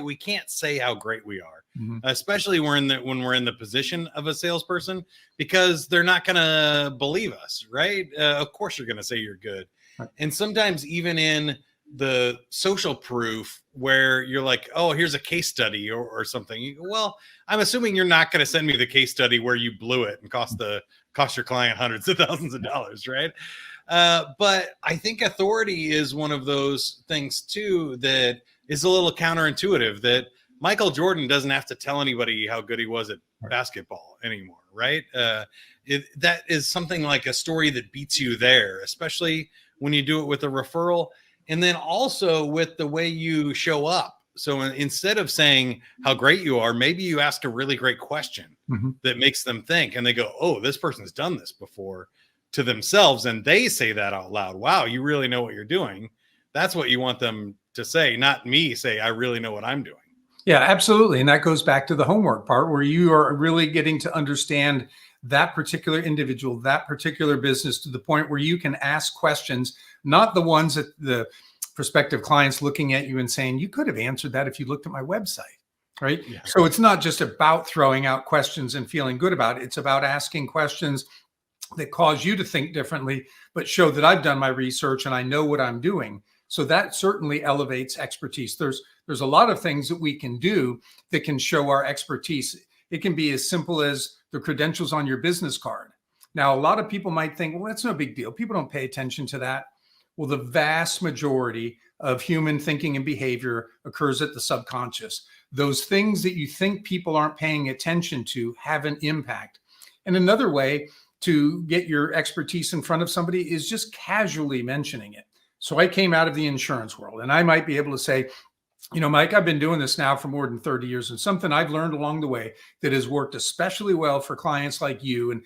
right? We can't say how great we are, Mhm. especially when we're in the position of a salesperson, because they're not going to believe us, right? Of course, you're going to say you're good. Right. And sometimes even in the social proof where you're like, oh, here's a case study or something. You go, well, I'm assuming you're not going to send me the case study where you blew it and cost your client hundreds of thousands of dollars, right? But I think authority is one of those things too that is a little counterintuitive, that Michael Jordan doesn't have to tell anybody how good he was at basketball anymore, right? That is something like a story that beats you there, especially when you do it with a referral. And then also with the way you show up. So instead of saying how great you are, maybe you ask a really great question that makes them think, and they go, oh, this person's done this before, to themselves. And they say that out loud. Wow, you really know what you're doing. That's what you want them to say, not me say, I really know what I'm doing. Yeah, absolutely. And that goes back to the homework part, where you are really getting to understand that particular individual, that particular business, to the point where you can ask questions, not the ones that the prospective clients looking at you and saying, you could have answered that if you looked at my website, right? Yeah. So it's not just about throwing out questions and feeling good about it. It's about asking questions that cause you to think differently, but show that I've done my research and I know what I'm doing. So that certainly elevates expertise. There's a lot of things that we can do that can show our expertise. It can be as simple as the credentials on your business card. Now, a lot of people might think, well, that's no big deal. People don't pay attention to that. Well, the vast majority of human thinking and behavior occurs at the subconscious. Those things that you think people aren't paying attention to have an impact. And another way to get your expertise in front of somebody is just casually mentioning it. So I came out of the insurance world, and I might be able to say, you know, Mike, I've been doing this now for more than 30 years, and something I've learned along the way that has worked especially well for clients like you.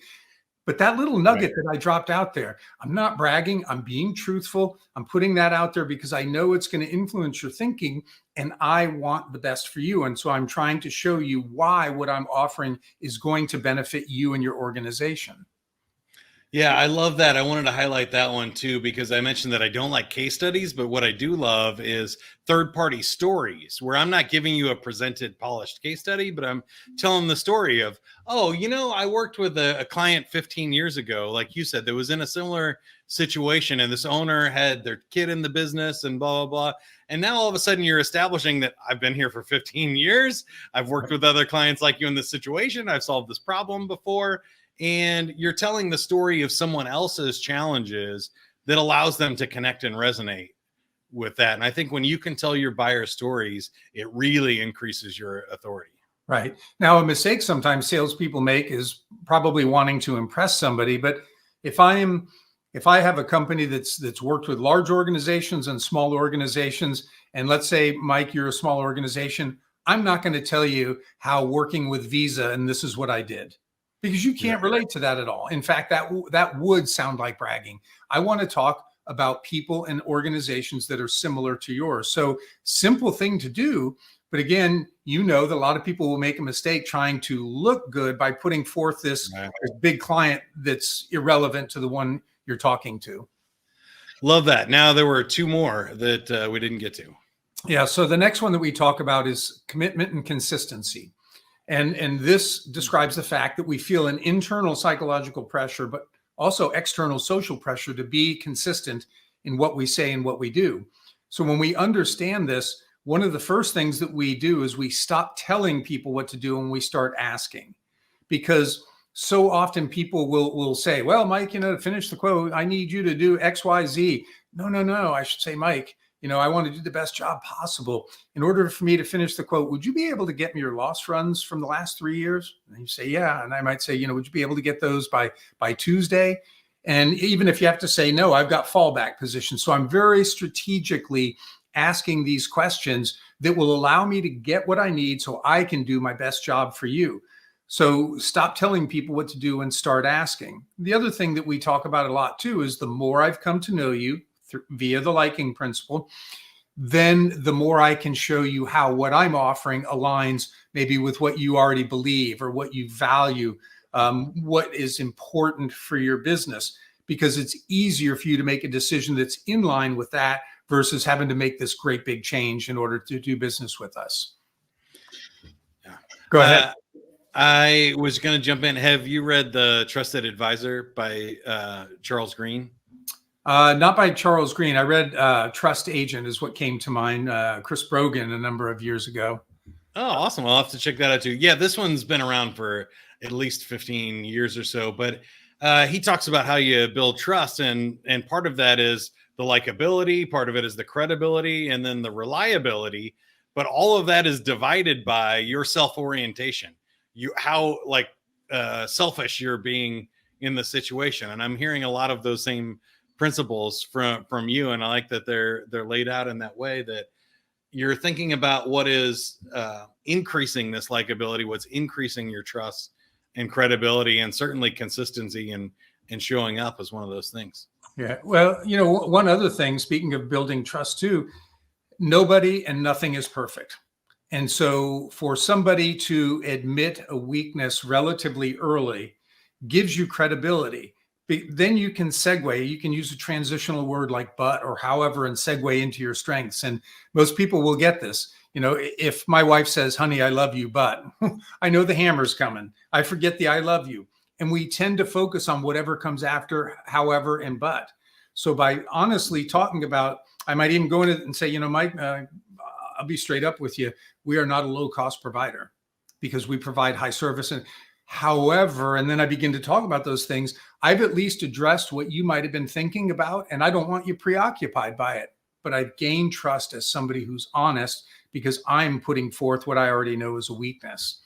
But that little nugget that I dropped out there, I'm not bragging, I'm being truthful. I'm putting that out there because I know it's going to influence your thinking, and I want the best for you. And so I'm trying to show you why what I'm offering is going to benefit you and your organization. Yeah, I love that. I wanted to highlight that one too, because I mentioned that I don't like case studies, but what I do love is third-party stories where I'm not giving you a presented, polished case study, but I'm telling the story of, oh, you know, I worked with a client 15 years ago, like you said, that was in a similar situation, and this owner had their kid in the business and blah, blah, blah. And now all of a sudden you're establishing that I've been here for 15 years. I've worked with other clients like you in this situation. I've solved this problem before. And you're telling the story of someone else's challenges that allows them to connect and resonate with that. And I think when you can tell your buyer stories, it really increases your authority. Right. Now, a mistake sometimes salespeople make is probably wanting to impress somebody. But if I have a company that's worked with large organizations and small organizations, and let's say, Mike, you're a small organization, I'm not going to tell you how working with Visa and this is what I did, because you can't relate to that at all. In fact, that would sound like bragging. I want to talk about people and organizations that are similar to yours. So simple thing to do. But again, you know that a lot of people will make a mistake trying to look good by putting forth this big client that's irrelevant to the one you're talking to. Love that. Now, there were two more that we didn't get to. Yeah. So the next one that we talk about is commitment and consistency. And this describes the fact that we feel an internal psychological pressure, but also external social pressure to be consistent in what we say and what we do. So when we understand this, one of the first things that we do is we stop telling people what to do and we start asking. Because so often people will say, well, Mike, you know, to finish the quote, I need you to do X, Y, Z. No. I should say, Mike, you know, I want to do the best job possible. In order for me to finish the quote, would you be able to get me your loss runs from the last 3 years? And you say, yeah. And I might say, you know, would you be able to get those by Tuesday? And even if you have to say, no, I've got fallback positions. So I'm very strategically asking these questions that will allow me to get what I need so I can do my best job for you. So stop telling people what to do and start asking. The other thing that we talk about a lot too is the more I've come to know you via the liking principle, then the more I can show you how what I'm offering aligns maybe with what you already believe or what you value, what is important for your business, because it's easier for you to make a decision that's in line with that versus having to make this great big change in order to do business with us. Go ahead. I was going to jump in. Have you read The Trusted Advisor by Charles Green? Not by Charles Green. I read Trust Agent is what came to mind. Chris Brogan a number of years ago. Oh, awesome. I'll have to check that out too. Yeah, this one's been around for at least 15 years or so, but he talks about how you build trust, and part of that is the likability, part of it is the credibility, and then the reliability. But all of that is divided by your self-orientation. How selfish you're being in the situation. And I'm hearing a lot of those same principles from you, and I like that they're laid out in that way, that you're thinking about what is increasing this likability, what's increasing your trust and credibility, and certainly consistency and showing up is one of those things. Yeah. Well, one other thing, speaking of building trust too, nobody and nothing is perfect. And so for somebody to admit a weakness relatively early gives you credibility. Then you can segue. You can use a transitional word like but or however and segue into your strengths. And most people will get this. If my wife says, honey, I love you, but I know the hammer's coming. I forget the I love you. And we tend to focus on whatever comes after, however, and but. So by honestly talking about, I might even go in and say, Mike, I'll be straight up with you. We are not a low cost provider because we provide high service. And however, and then I begin to talk about those things, I've at least addressed what you might have been thinking about, and I don't want you preoccupied by it. But I've gained trust as somebody who's honest because I'm putting forth what I already know is a weakness.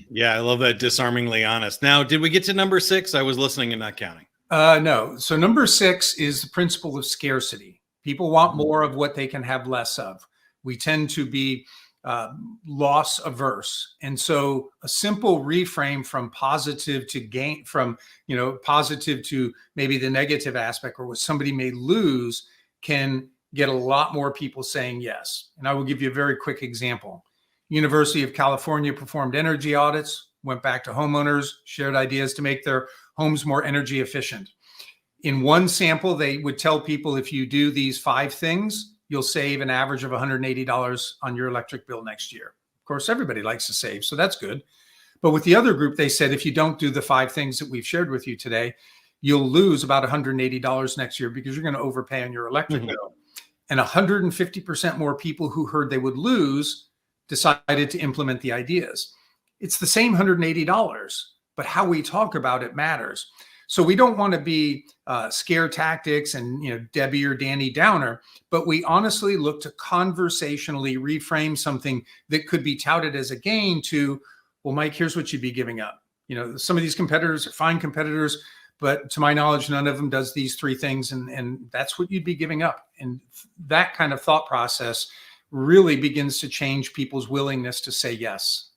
Yeah, I love that, disarmingly honest. Now, did we get to number 6? I was listening and not counting. No. So number 6 is the principle of scarcity. People want more of what they can have less of. We tend to be loss averse. And so a simple reframe from positive to gain, from, positive to maybe the negative aspect or what somebody may lose can get a lot more people saying yes. And I will give you a very quick example. University of California performed energy audits, went back to homeowners, shared ideas to make their homes more energy efficient. In one sample, they would tell people, if you do these 5 things, you'll save an average of $180 on your electric bill next year. Of course, everybody likes to save, so that's good. But with the other group, they said, if you don't do the 5 things that we've shared with you today, you'll lose about $180 next year because you're going to overpay on your electric bill. And 150% more people who heard they would lose decided to implement the ideas. It's the same $180, but how we talk about it matters. So we don't want to be scare tactics and, Debbie or Danny Downer, but we honestly look to conversationally reframe something that could be touted as a gain to, well, Mike, here's what you'd be giving up. Some of these competitors are fine competitors, but to my knowledge, none of them does these 3 things. And that's what you'd be giving up. And that kind of thought process really begins to change people's willingness to say yes.